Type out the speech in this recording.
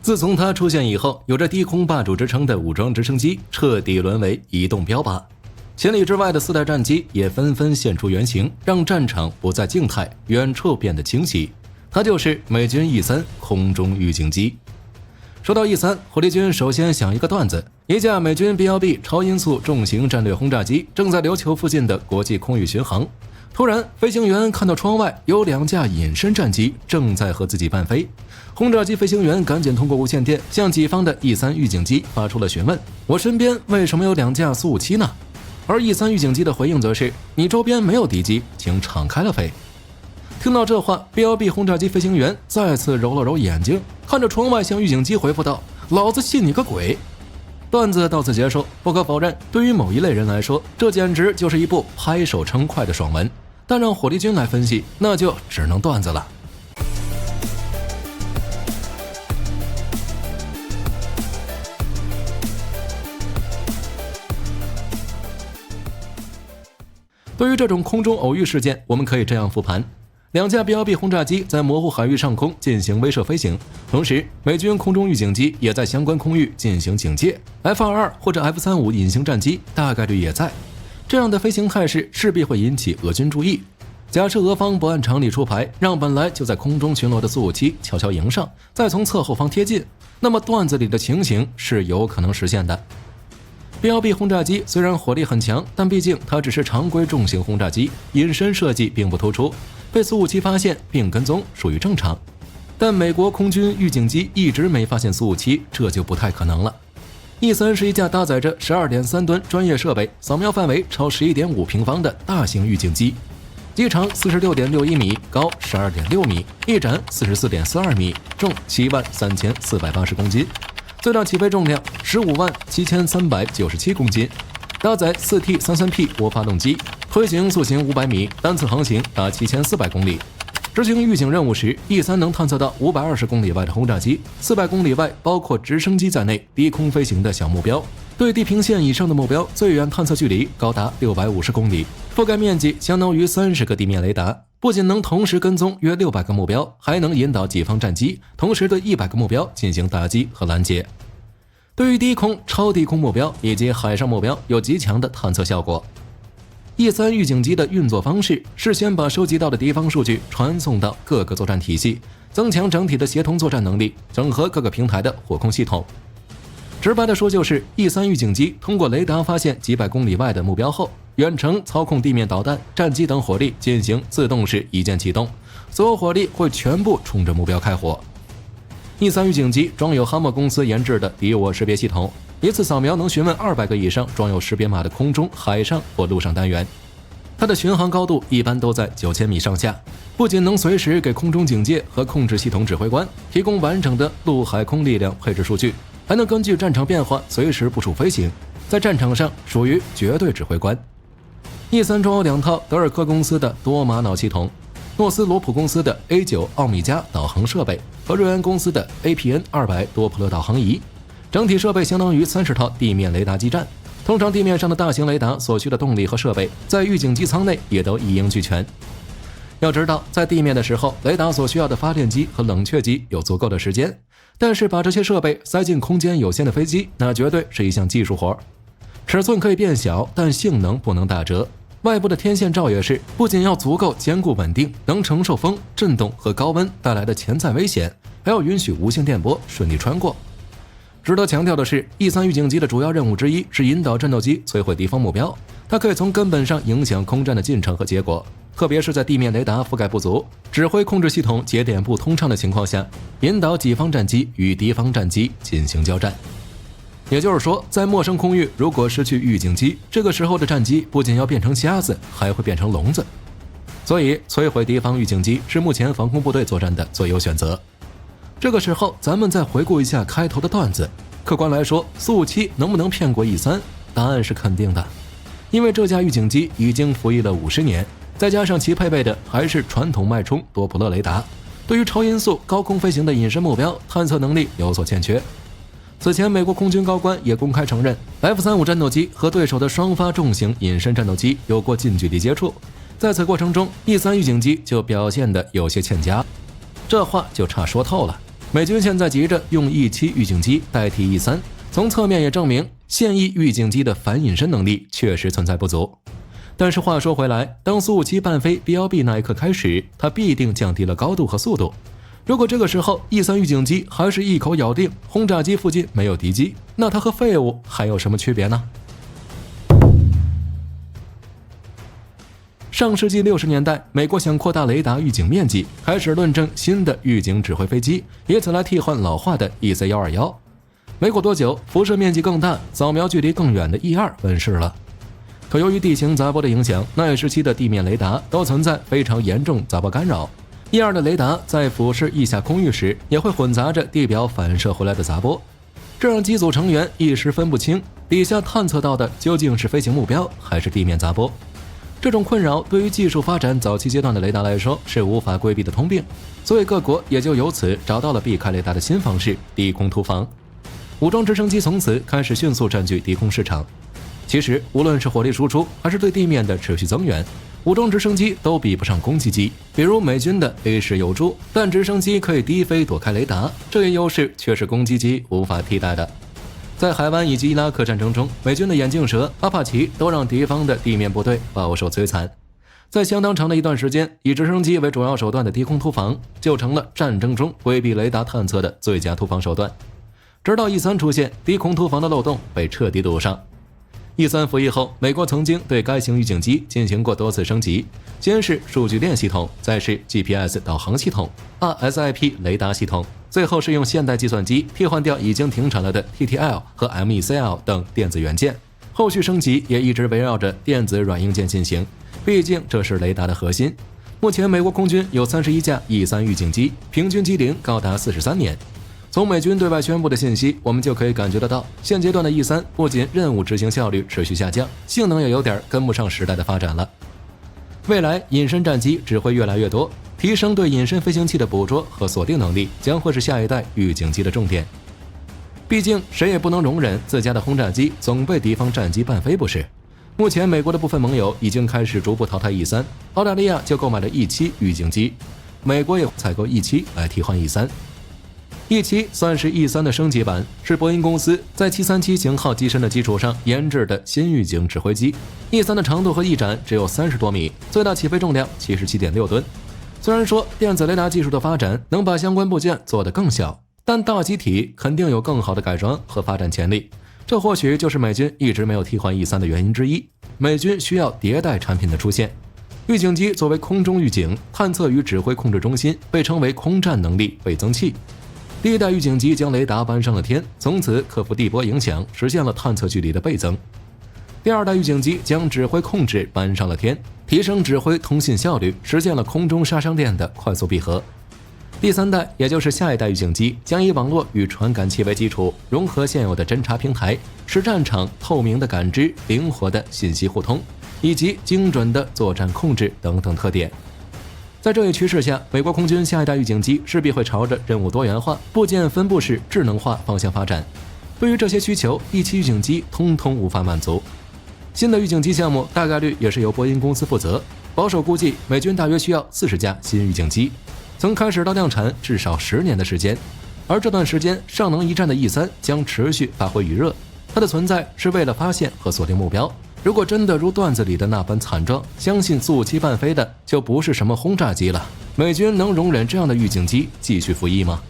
自从它出现以后，有着低空霸主之称的武装直升机彻底沦为移动标靶。千里之外的4代战机也纷纷现出原形，让战场不再静态，远处变得清晰。它就是美军 E3 空中预警机。说到 E3， 火力军首先想一个段子：一架美军 B-1B 超音速重型战略轰炸机正在琉球附近的国际空域巡航，突然飞行员看到窗外有2架隐身战机正在和自己伴飞。轰炸机飞行员赶紧通过无线电向己方的 E3 预警机发出了询问：我身边为什么有2架苏57呢？而 E3 预警机的回应则是：你周边没有敌机，请敞开了飞。听到这话， B-1B 轰炸机飞行员再次揉了揉眼睛，看着窗外向预警机回复道：老子信你个鬼！段子到此结束。不可否认，对于某一类人来说，这简直就是一部拍手称快的爽文，但让火力军来分析，那就只能段子了。对于这种空中偶遇事件，我们可以这样复盘：2架 B-1B 轰炸机在模糊海域上空进行威慑飞行，同时美军空中预警机也在相关空域进行警戒， F-22 或者 F-35 隐形战机大概率也在。这样的飞行态势势必会引起俄军注意。假设俄方不按常理出牌，让本来就在空中巡逻的苏57悄悄迎上，再从侧后方贴近，那么段子里的情形是有可能实现的。B-1B 轰炸机虽然火力很强，但毕竟它只是常规重型轰炸机，隐身设计并不突出，被苏57发现并跟踪属于正常。但美国空军预警机一直没发现苏57，这就不太可能了。E3是一架搭载着 12.3 吨专业设备，扫描范围超 11.5 平方的大型预警机，机长 46.61 米，高 12.6 米，翼展 44.42 米，重73480公斤，最大起飞重量157,397公斤，搭载 4T33P 涡发动机，推行速行500米，单次航行达7400公里。执行预警任务时， E3 能探测到520公里外的轰炸机，400公里外包括直升机在内低空飞行的小目标，对地平线以上的目标最远探测距离高达650公里，覆盖面积相当于30个地面雷达，不仅能同时跟踪约600个目标，还能引导己方战机同时对100个目标进行打击和拦截。对于低空、超低空目标以及海上目标有极强的探测效果。E3 预警机的运作方式是先把收集到的敌方数据传送到各个作战体系，增强整体的协同作战能力，整合各个平台的火控系统。直白的说，就是 E3 预警机通过雷达发现几百公里外的目标后，远程操控地面导弹、战机等火力进行自动式一键启动，所有火力会全部冲着目标开火。E3 预警机装有哈默公司研制的敌我识别系统，一次扫描能询问200个以上装有识别码的空中、海上或陆上单元。它的巡航高度一般都在9000米上下，不仅能随时给空中警戒和控制系统指挥官提供完整的陆海空力量配置数据，还能根据战场变化随时部署飞行，在战场上属于绝对指挥官。E3装有2套德尔科公司的多玛瑙系统，诺斯罗普公司的 A9 奥米加导航设备和瑞安公司的 APN200 多普勒导航仪，整体设备相当于30套地面雷达基站。通常地面上的大型雷达所需的动力和设备，在预警机舱内也都一应俱全。要知道，在地面的时候，雷达所需要的发电机和冷却机有足够的时间，但是把这些设备塞进空间有限的飞机，那绝对是一项技术活。尺寸可以变小，但性能不能打折。外部的天线罩也是，不仅要足够坚固稳定，能承受风、震动和高温带来的潜在危险，还要允许无线电波顺利穿过。值得强调的是， E3 预警机的主要任务之一是引导战斗机摧毁敌方目标，它可以从根本上影响空战的进程和结果，特别是在地面雷达覆盖不足、指挥控制系统节点不通畅的情况下，引导己方战机与敌方战机进行交战。也就是说，在陌生空域如果失去预警机，这个时候的战机不仅要变成瞎子，还会变成聋子。所以摧毁敌方预警机是目前防空部队作战的最优选择。这个时候咱们再回顾一下开头的段子，客观来说，苏57能不能骗过 E3？ 答案是肯定的，因为这架预警机已经服役了50年，再加上其配备的还是传统脉冲多普勒雷达，对于超音速高空飞行的隐身目标探测能力有所欠缺。此前美国空军高官也公开承认， F-35 战斗机和对手的双发重型隐身战斗机有过近距离接触，在此过程中 E3 预警机就表现得有些欠佳。这话就差说透了，美军现在急着用E7预警机代替E3，从侧面也证明现役预警机的反隐身能力确实存在不足。但是话说回来，当苏57半飞 BLB 那一刻开始，它必定降低了高度和速度。如果这个时候 E3预警机还是一口咬定轰炸机附近没有敌机，那它和废物还有什么区别呢？上世纪60年代，美国想扩大雷达预警面积，开始论证新的预警指挥飞机，以此来替换老化的 EC121。没过多久，辐射面积更大、扫描距离更远的 E2 问世了。可由于地形杂波的影响，那一时期的地面雷达都存在非常严重杂波干扰。E2的雷达在俯视翼下空域时，也会混杂着地表反射回来的杂波，这让机组成员一时分不清底下探测到的究竟是飞行目标还是地面杂波。这种困扰对于技术发展早期阶段的雷达来说是无法规避的通病，所以各国也就由此找到了避开雷达的新方式——低空突防。武装直升机从此开始迅速占据低空市场。其实，无论是火力输出还是对地面的持续增援，武装直升机都比不上攻击机。比如美军的 A10有助，但直升机可以低飞躲开雷达，这一优势却是攻击机无法替代的。在海湾以及伊拉克战争中，美军的眼镜蛇、阿帕奇都让敌方的地面部队饱受摧残。在相当长的一段时间，以直升机为主要手段的低空突防就成了战争中规避雷达探测的最佳突防手段。直到 E3 出现，低空突防的漏洞被彻底堵上。E3服役后，美国曾经对该型预警机进行过多次升级，先是数据链系统，再是 GPS 导航系统、RSIP 雷达系统，最后是用现代计算机替换掉已经停产了的 TTL 和 MECL 等电子元件。后续升级也一直围绕着电子软硬件进行，毕竟这是雷达的核心。目前美国空军有31架 E3预警机，平均机龄高达43年。从美军对外宣布的信息，我们就可以感觉得到，现阶段的 E3不仅任务执行效率持续下降，性能也有点跟不上时代的发展了。未来隐身战机只会越来越多，提升对隐身飞行器的捕捉和锁定能力将会是下一代预警机的重点。毕竟谁也不能容忍自家的轰炸机总被敌方战机半飞不是。目前美国的部分盟友已经开始逐步淘汰 E3， 澳大利亚就购买了 E7预警机，美国也采购 E7来替换 E3。E7算是 E3的升级版，是波音公司在737型号机身的基础上研制的新预警指挥机。E3的长度和翼展只有30多米，最大起飞重量77.6吨。虽然说电子雷达技术的发展能把相关部件做得更小，但大机体肯定有更好的改装和发展潜力。这或许就是美军一直没有替换 E3的原因之一。美军需要迭代产品的出现。预警机作为空中预警、探测与指挥控制中心，被称为空战能力倍增器。第一代预警机将雷达搬上了天，从此克服地波影响，实现了探测距离的倍增。第二代预警机将指挥控制搬上了天，提升指挥通信效率，实现了空中杀伤电的快速闭合。第三代，也就是下一代预警机，将以网络与传感器为基础，融合现有的侦察平台，使战场透明的感知、灵活的信息互通，以及精准的作战控制等等特点。在这一趋势下，美国空军下一代预警机势必会朝着任务多元化、部件分布式智能化方向发展。对于这些需求，E7预警机通通无法满足。新的预警机项目大概率也是由波音公司负责，保守估计，美军大约需要40架新预警机，从开始到量产至少10年的时间。而这段时间，上能一战的 E3将持续发挥余热，它的存在是为了发现和锁定目标。如果真的如段子里的那般惨状，相信苏57半飞的就不是什么轰炸机了。美军能容忍这样的预警机继续服役吗？